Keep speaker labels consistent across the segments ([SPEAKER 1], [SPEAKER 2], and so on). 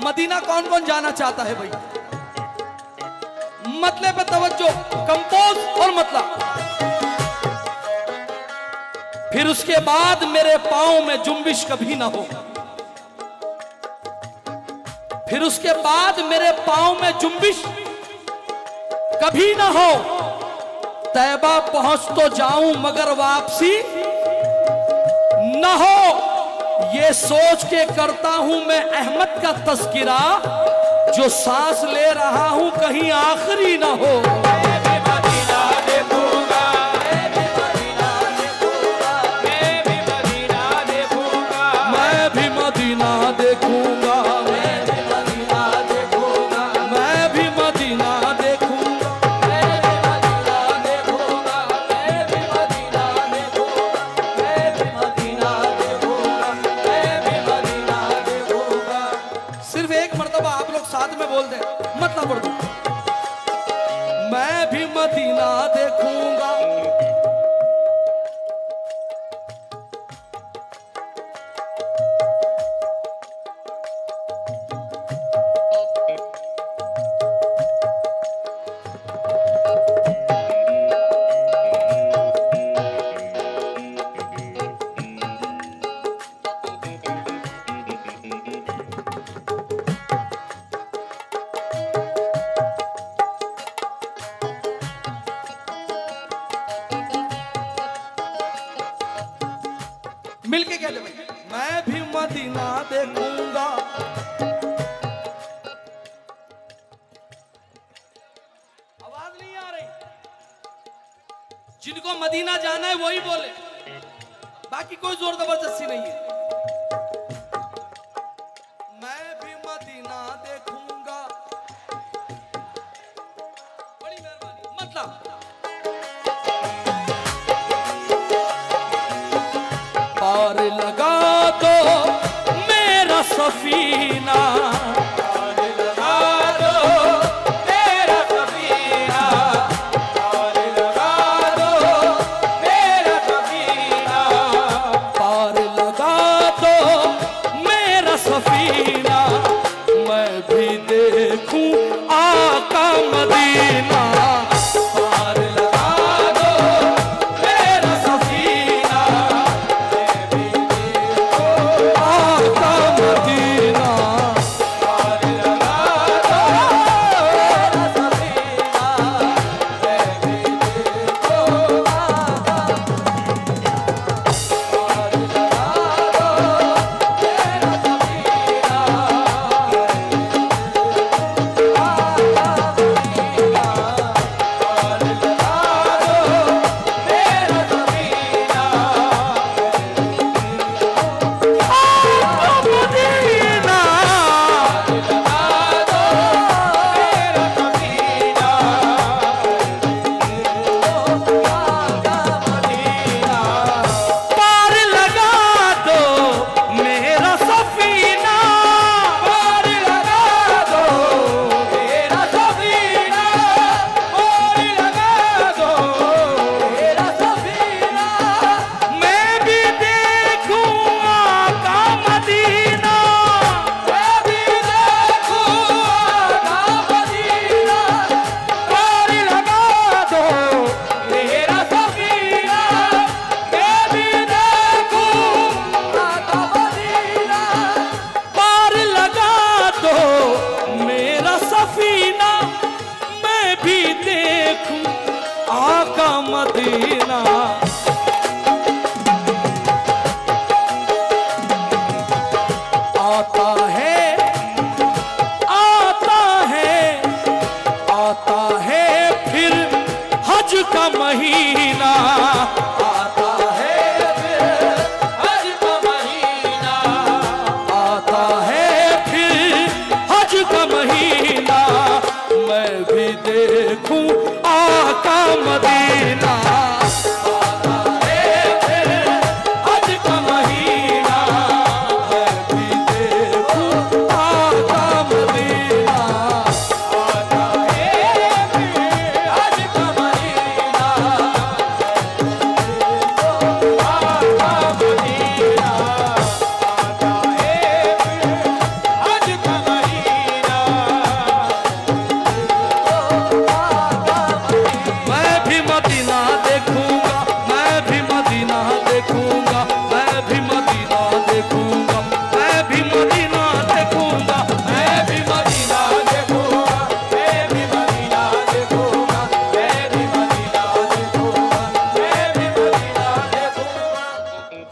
[SPEAKER 1] Medina कौन कौन जाना चाहता है भाई? मतलब पे तवज्जो, कंपोज और मतलब। फिर उसके बाद मेरे पांव में जुम्बिश कभी ना हो, फिर उसके बाद मेरे पांव में जुम्बिश कभी ना हो। तैबा पहुंच तो जाऊं मगर वापसी न हो, ये सोच के करता हूं मैं अहमद का तस्किरा, जो सांस ले रहा हूं कहीं आखिरी ना हो। मैं भी मदीना देखूंगा, मैं भी मदीना देखूंगा, मैं भी मदीना देखूंगा, मैं भी मदीना देखूंगा, मैं भी मदीना देखूंगा, मैं भी मदीना देखूंगा, मैं भी मदीना देखूंगा, मैं भी मदीना देखूंगा, मैं भी मदीना देखूंगा, मैं भी मदीना देखूंगा। सिर्फ एक मर्तबा आप लोग साथ में बोल दे, मतलब पढ़ दो। मैं भी मदीना देखूंगा, मिलके कह दे भाई, मैं भी मदीना देखूंगा। आवाज नहीं आ रही? जिनको मदीना जाना है वही बोले, बाकी कोई जोर जबरदस्ती नहीं है। मैं भी मदीना देखूंगा, बड़ी मेहरबानी। मतलब पार लगा दो मेरा सफीना, पार लगा दो मेरा सफीना, पार लगा दो मेरा सफीना, पार लगा दो मेरा सफीना, मैं भी देखूं आका मदीना।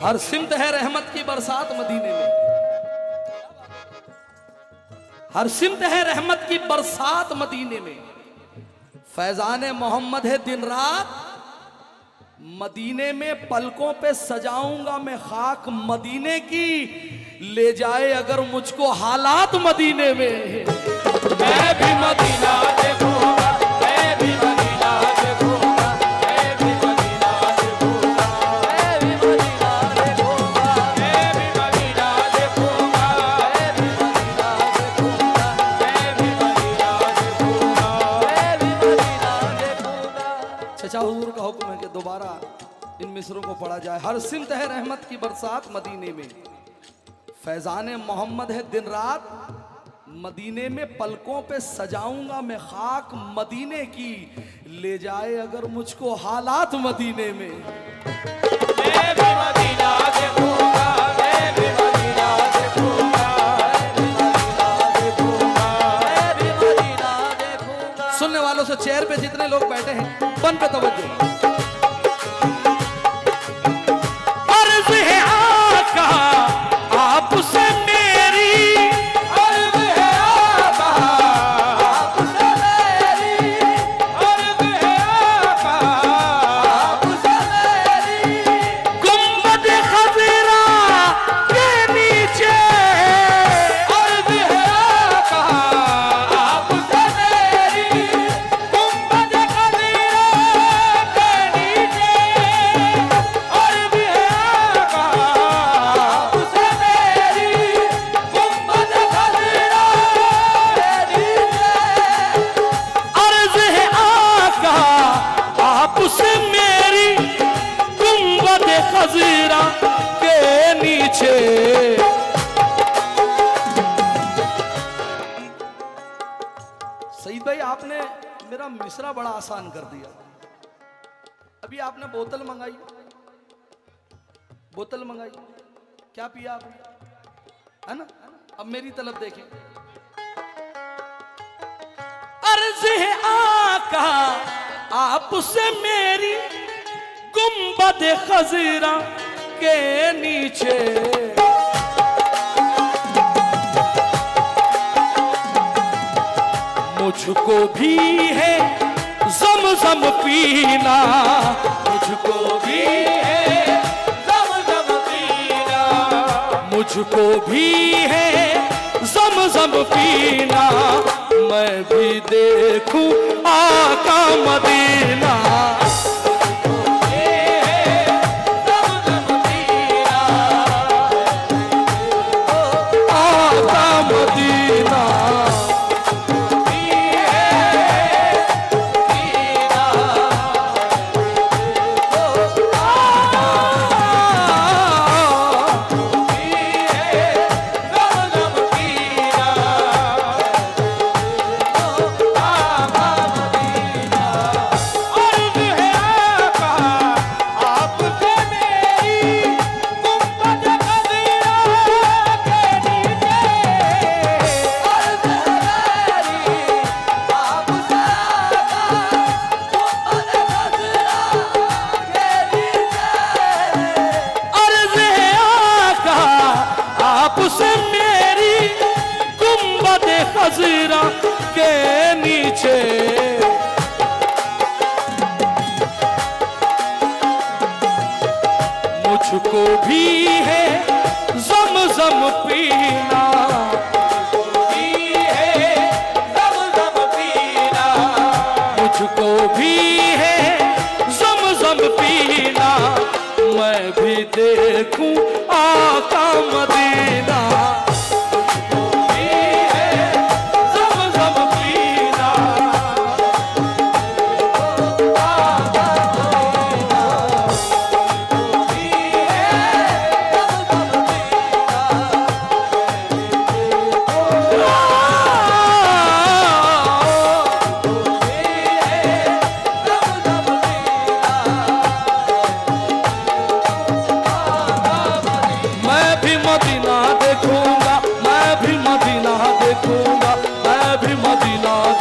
[SPEAKER 1] हर सिमत है रहमत की बरसात मदीने में, हर सिमत है रहमत की बरसात मदीने में। फैजान मोहम्मद है दिन रात मदीने में, पलकों पे सजाऊंगा मैं खाक मदीने की, ले जाए अगर मुझको हालात मदीने में। मैं भी मदीना देखूंगा, मैं भी मदीना देखूंगा, मैं भी मदीना देखूंगा, मैं भी मदीना देखूंगा, मैं भी मदीना देखूंगा, मैं भी मदीना देखूंगा, मैं भी मदीना देखूंगा, मैं भी मदीना देखूंगा। चचा हुजूर का हुक्म है कि दोबारा इन मिसरों को पढ़ा जाए। हर सिमत है रहमत की बरसात मदीने में, फैजान मोहम्मद है दिन रात मदीने में, पलकों पे सजाऊंगा मैं खाक मदीने की, ले जाए अगर मुझको हालात मदीने में। मैं भी मदीना देखूंगा, मैं भी मदीना देखूंगा, मैं भी मदीना देखूंगा, मैं भी मदीना देखूंगा। सुनने वालों से चेयर पे जितने लोग बैठे हैं बन पे तवज्जो। अर्ज़ है आका आपसे मेरी, अर्ज़ है आका आपसे मेरी, अर्ज़ है आका आपसे मेरी, गुंबद खज़रा के नीचे, अर्ज़ है आका आपसे मेरी, गुंबद खज़रा के नीचे, अर्ज़ है आका आपसे मेरी, गुंबद खज़रा के नीचे, अर्ज़ है आका आपसे मेरी, गुंबद खज़रा के नीचे। सईद भाई आपने मेरा मिसरा बड़ा आसान कर दिया। अभी आपने बोतल मंगाई, बोतल मंगाई, क्या पिया आपने, है ना? अब मेरी तरफ देखिए। अर्ज़ है आका आपसे मेरी, गुंबद खज़रा के नीचे, मुझको भी है ज़म-ज़म पीना, मुझको भी है ज़म-ज़म पीना, मुझको भी है ज़म-ज़म पीना, मैं भी देखूं आका मदीना। मुझको भी है ज़म-ज़म पीना, आका मदीना। आपसे मेरी, गुंबद खज़रा के नीचे, मुझको भी है ज़म-ज़म पीना, मुझको भी है ज़म-ज़म पीना, मुझको भी है ज़म-ज़म पीना, मैं भी देखूं आका मदीना। मुझको भी है ज़म-ज़म पीना, आका मदीना, मुझको भी है ज़म-ज़म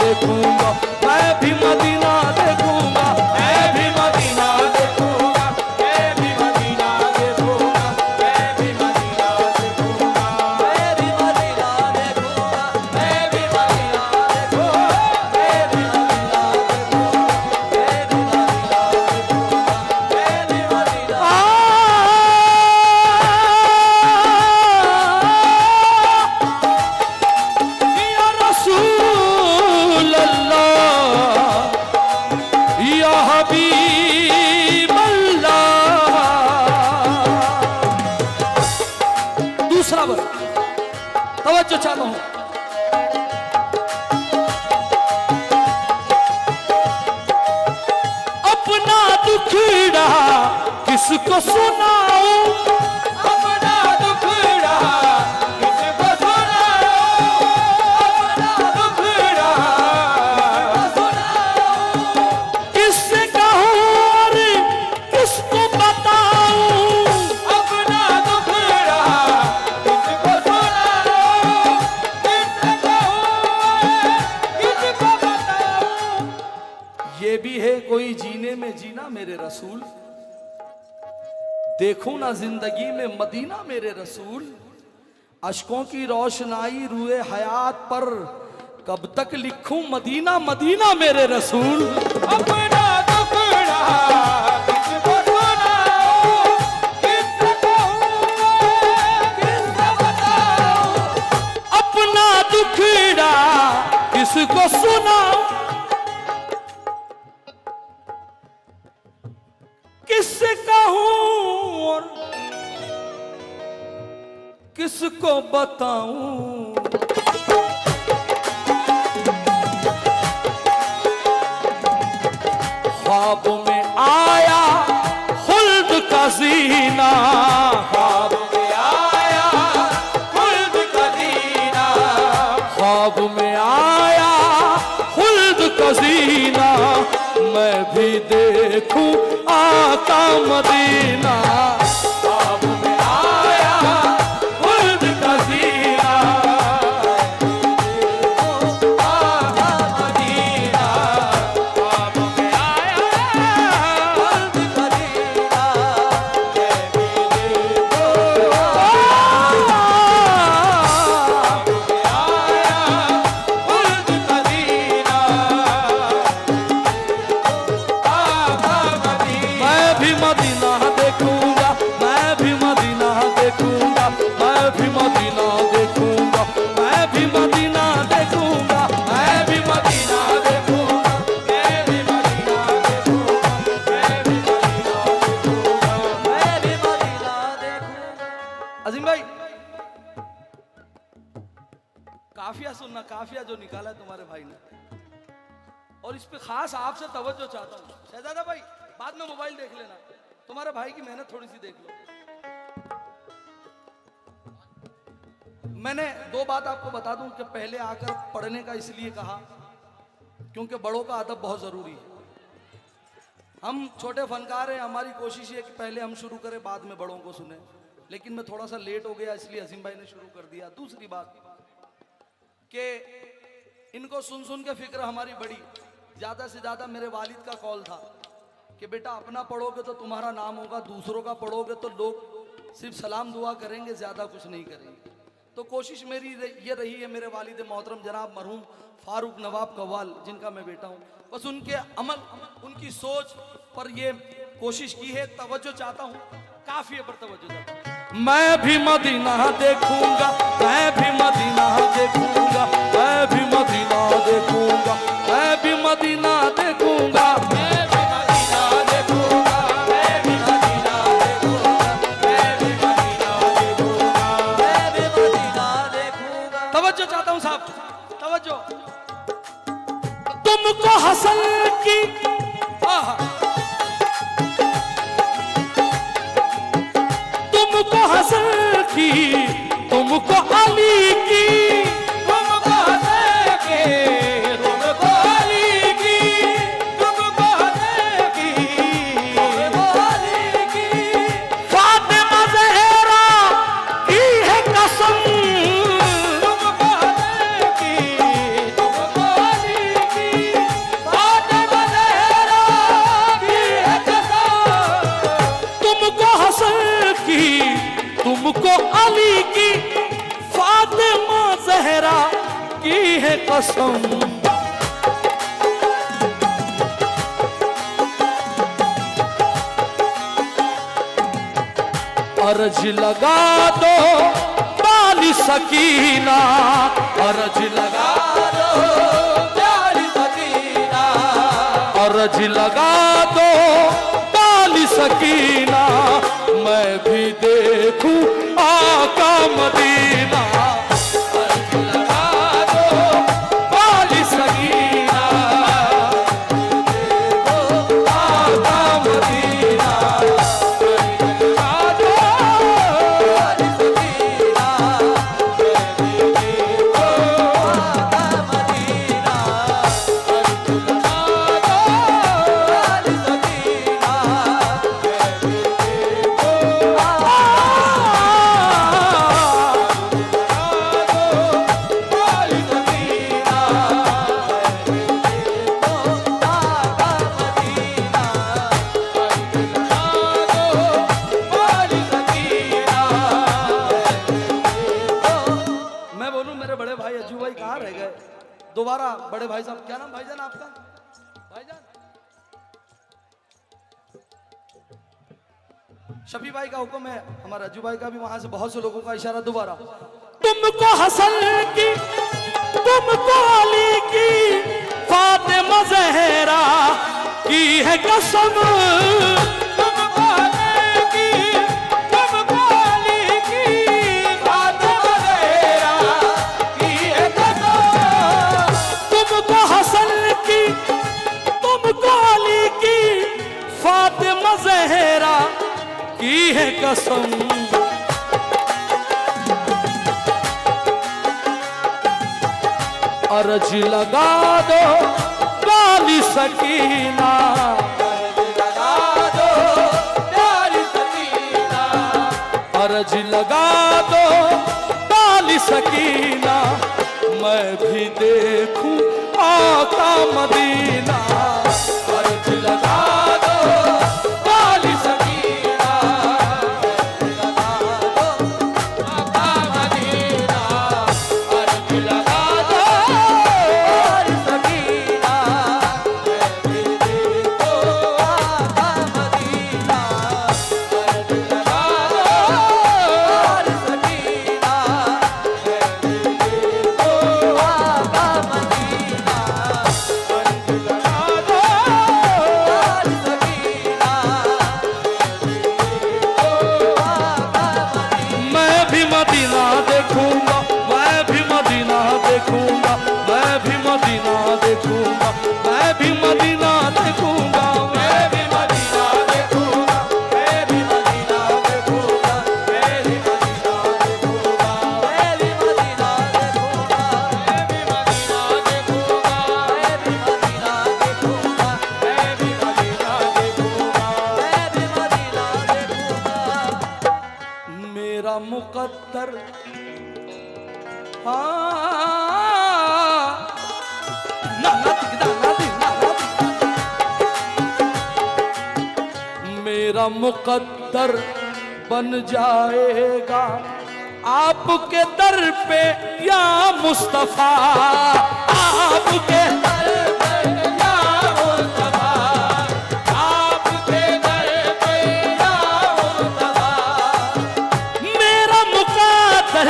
[SPEAKER 1] देखूंगा, मैं भी मदीना देखूंगा, मैं भी मदीना देखूंगा, पर तवज्जो चाहता हूं। अपना दुखड़ा किसको सुनाऊं,
[SPEAKER 2] अपना दुखड़ा किसको सुनाऊं, अपना दुखड़ा सुनाऊं,
[SPEAKER 1] किससे कहूं और किसको बताऊं,
[SPEAKER 2] अपना दुखड़ा किसको सुनाऊं, किससे कहूं किसको बताऊं।
[SPEAKER 1] ये भी है कोई जीने में जीना मेरे रसूल, देखूं ना जिंदगी में मदीना मेरे रसूल, अशकों की रोशनाई रूए हयात पर कब तक लिखूं मदीना मदीना मेरे रसूल।
[SPEAKER 2] अपना दुखड़ा किसको सुनाऊं, किससे कहूं किससे बताऊं,
[SPEAKER 1] अपना दुखड़ा किसको सुनाऊं, किससे कहूं और किसको बताऊं। ख्वाब में आया खुल्द का जीना,
[SPEAKER 2] ख्वाब में आया खुल्द का जीना,
[SPEAKER 1] ख्वाब में आया खुल्द का जीना, मैं भी देखूं आका मदीना।
[SPEAKER 2] ख्वाब में आया खुल्द का जीना, आका मदीना, ख्वाब में आया खुल्द का जीना, मैं भी देखूं खुल्द का जीना, आका मदीना।
[SPEAKER 1] मैं भी मदीना देखूंगा, मैं भी मदीना देखूंगा, मैं भी मदीना देखूंगा, मैं भी मदीना देखूंगा, मैं भी मदीना देखूंगा।
[SPEAKER 2] मैं भी मदीना देखूंगा, मैं भी मदीना देखूंगा, मैं भी मदीना देखूंगा।
[SPEAKER 1] अजीम भाई काफिया सुनना, काफिया जो निकाला है तुम्हारे भाई ने, और इस पे खास आपसे तवज्जो चाहता हूँ। शहजादा भाई बाद में मोबाइल देख लेना, तुम्हारे भाई की मेहनत थोड़ी सी देख लो। मैंने दो बात आपको बता दूं कि पहले आकर पढ़ने का इसलिए कहा क्योंकि बड़ों का अदब बहुत जरूरी है। हम छोटे फनकार हैं, हमारी कोशिश है कि पहले हम शुरू करें बाद में बड़ों को सुने, लेकिन मैं थोड़ा सा लेट हो गया इसलिए अजीम भाई ने शुरू कर दिया। दूसरी बात कि इनको सुन सुन के फिक्र हमारी बड़ी, ज्यादा से ज्यादा मेरे वालिद का कॉल था कि बेटा अपना पढ़ोगे तो तुम्हारा नाम होगा, दूसरों का पढ़ोगे तो लोग सिर्फ सलाम दुआ करेंगे, ज्यादा कुछ नहीं करेंगे। तो कोशिश मेरी ये रही है, मेरे वालिद मोहतरम जनाब मरहूम फारूक नवाब कव्वाल जिनका मैं बेटा हूँ, बस उनके अमल उनकी सोच पर ये कोशिश की है। तवज्जो चाहता हूँ, काफिये पर तवज्जो चाहता हूँ। मैं भी मदीना देखूंगा, मैं भी मदीना देखूंगा, मैं भी मदीना देखूंगा, मैं भी मदीना देखूंगा,
[SPEAKER 2] मैं भी मदीना देखूंगा, मैं भी मदीना देखूंगा, मैं भी मदीना देखूंगा, मैं भी मदीना देखूंगा।
[SPEAKER 1] तवज्जो चाहता हूँ साहब, तवज्जो। तुमको हसन की तुमको हसन की, तुमको अली की,
[SPEAKER 2] तुमको हंसे के, तुमको अली की, तुमको हंसे की, तुमको अली की,
[SPEAKER 1] फातिमा ज़हरा की है कसम,
[SPEAKER 2] तुमको हंसे की, तुमको अली की, फातिमा ज़हरा की है कसम,
[SPEAKER 1] तुमको हसन की, तुमको अली की, फातिमा ज़हरा की है कसम। अर्ज लगा दो बाली सकीना, अर्ज लगा दो,
[SPEAKER 2] प्यारी मदीना,
[SPEAKER 1] अर्ज लगा दो बाली सकीना, मैं भी देखूं आका मदीना। अर्ज लगा दो वाली सकीना, देखो आका मदीना। अर्ज लगा दो वाली सकीना, मैं भी देखूं आका मदीना। अर्ज लगा दो वाली सकीना, मैं भी देखूं मैं बोलूं मेरे बड़े भाई अज्जू भाई कहाँ रह गए? दोबारा बड़े भाई साहब, क्या नाम भाईजान आपका? भाईजान शफी भाई का हुक्म है, हमारे अज्जू भाई का भी, वहां से बहुत से लोगों का इशारा। दोबारा तुमको हसन की, तुमको अली की, फातिमा ज़हरा की है कसम। तुमको अली की, तुमको अली की, फातिमा ज़हरा की है कसम। तुमको हसन की, तुमको अली की, फातिमा ज़हरा की है कसम। अर्ज लगा दो वाली सकीना, अर्ज लगा दो वाली सकीना। अर्ज लगा दो वाली सकीना, मैं भी देखूं आका मदीना। अर्ज लगा दो वाली सकीना, अर्ज लगा दो आका मदीना। अर्ज लगा दो वाली सकीना, मैं भी देखूं आका मदीना। अर्ज लगा दो वाली सकीना, मैं भी देखूं आका मदीना। अर्ज लगा दो वाली सकीना, मैं भी मदीना देखूंगा, मैं भी मदीना देखूंगा, मैं भी मदीना देखूंगा, मैं भी मदीना देखूंगा, मैं भी मदीना देखूंगा, मैं भी मदीना देखूंगा, मैं भी मदीना देखूंगा, मैं भी मदीना देखूंगा, मैं भी मदीना देखूंगा, मैं भी मदीना देखूंगा, मैं भी मदीना देखूंगा, मैं भी मदीना देखूंगा। मेरा मुकद्दर मेरा मुकद्दर बन जाएगा आपके दर पे या मुस्तफा। आपके दर पे या मुस्तफा, आपके दर पे या मुस्तफा। मेरा मुकद्दर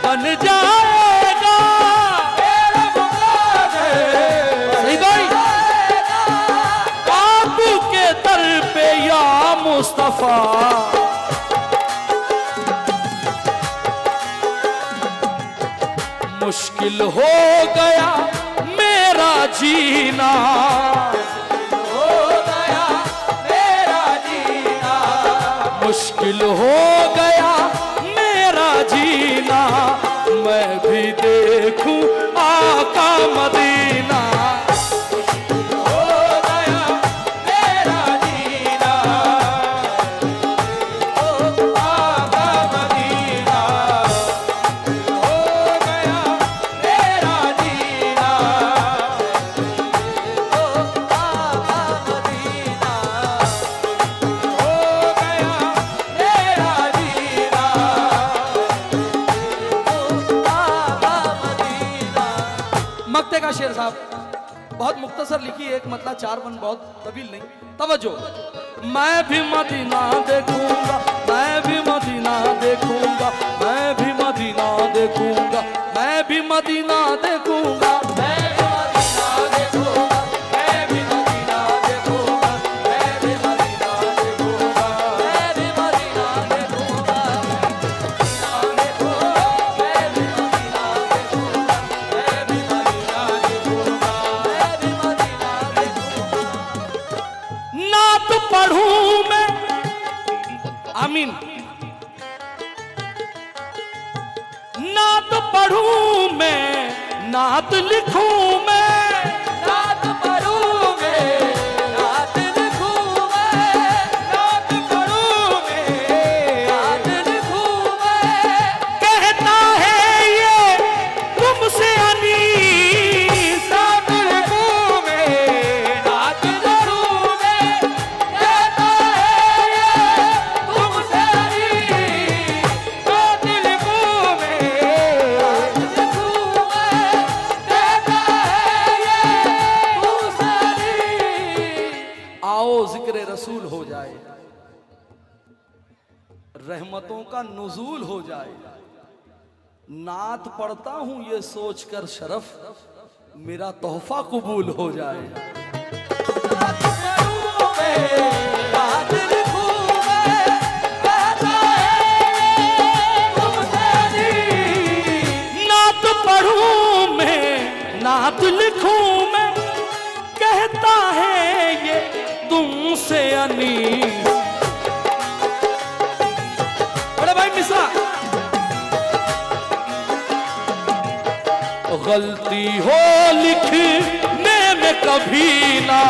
[SPEAKER 1] बन जाएगा, मेरा मुकद्दर सही भाई आपके दर पे या मुस्तफा। मुश्किल हो गया मेरा जीना, हो गया मेरा जीना। मुश्किल हो गया मेरा जीना, मैं भी देखूं आका मदीना। हो गया मेरा जीना, आका मदीना। हो गया मेरा जीना, आका मदीना। हो गया मेरा जीना, आका मदीना। मक्ते का शेर साहब बहुत मुख्तसर लिखी, एक मतलब 4 बन, बहुत तवील नहीं। तवज्जो। मैं भी मदीना देखूंगा, मैं भी मदीना देखूंगा, मैं भी मदीना देखूंगा, मैं भी मदीना देखूंगा, मैं भी मदीना देखूंगा, मैं भी मदीना देखूंगा, मैं भी मदीना देखूंगा, पढ़ूं मैं, नात लिखूं मैं,
[SPEAKER 2] नात पढ़ूं मैं, नात लिखूं मैं, नात पढ़ूं मैं, नात लिखूं मैं।
[SPEAKER 1] कहता है ये तुमसे अनीस,
[SPEAKER 2] नात लिखूं मैं, नात लिखूं मैं, कहता है ये तुमसे अनीस। नात लिखूं मैं, नात लिखूं मैं, कहता है ये तुमसे अनीस।
[SPEAKER 1] आओ जिक्र रसूल हो जाए, रहमतों का नुजूल हो जाए। नात पढ़ता हूं ये सोचकर शरफ मेरा तोहफा कबूल हो जाए।
[SPEAKER 2] नात पढ़ूं मैं, नात लिखूं मैं, कहता है तुमसे अनीस।
[SPEAKER 1] नात पढ़ूं मैं, नात लिखूं मैं, कहता है ये तुमसे अनीस। बड़े भाई मिश्रा, गलती हो लिखने में कभी ना,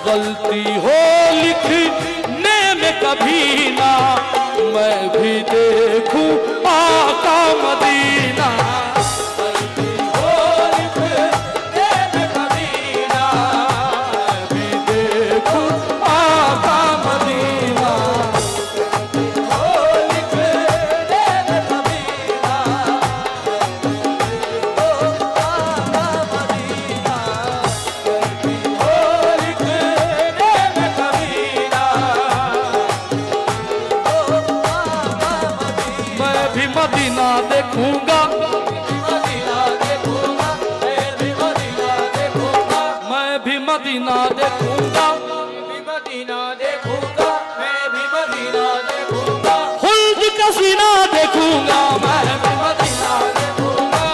[SPEAKER 1] गलती हो लिखने में कभी ना, मैं भी देखूं आका मदीना। मैं भी देखूं आका मदीना। मैं भी मदीना देखूंगा, मैं भी मदीना देखूंगा, खुल्द का सीना देखूंगा, मैं भी मदीना देखूंगा।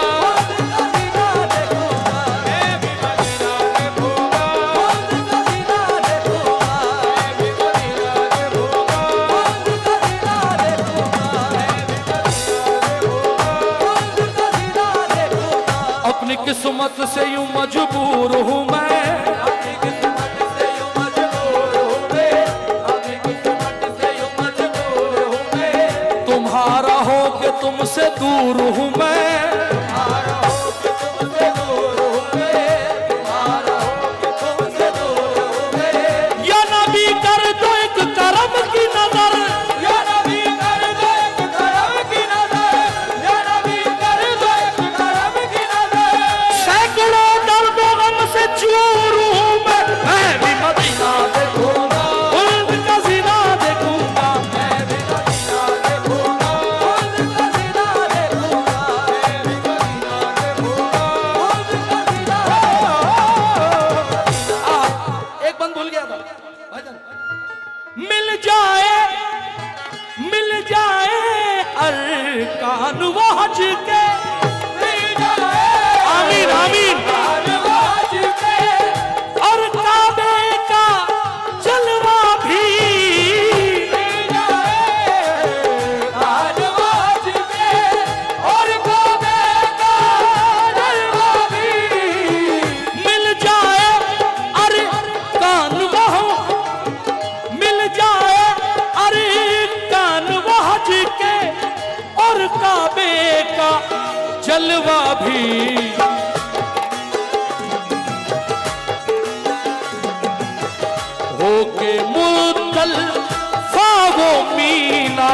[SPEAKER 1] अपनी किस्मत से यूं मजबूर हूं मैं, तुम्हारा हो के तुमसे दूर हूं मैं। या नबी कर दो एक करम की नजर, सैकड़ों दर्दों गम से चूर हूं मैं भी मदीना देखूंगा, खुल्द का सीना देखूंगा। एक बंद भूल गया था भाईजान, मिल जाए अरकान वहज के, आमीन आमीन, और काबे का जलवा भी, मिल जाए अरकान वहज, मिल जाए अरकान वहज के, और काबे का जलवा भी। होके मुतल्फा वो मीना,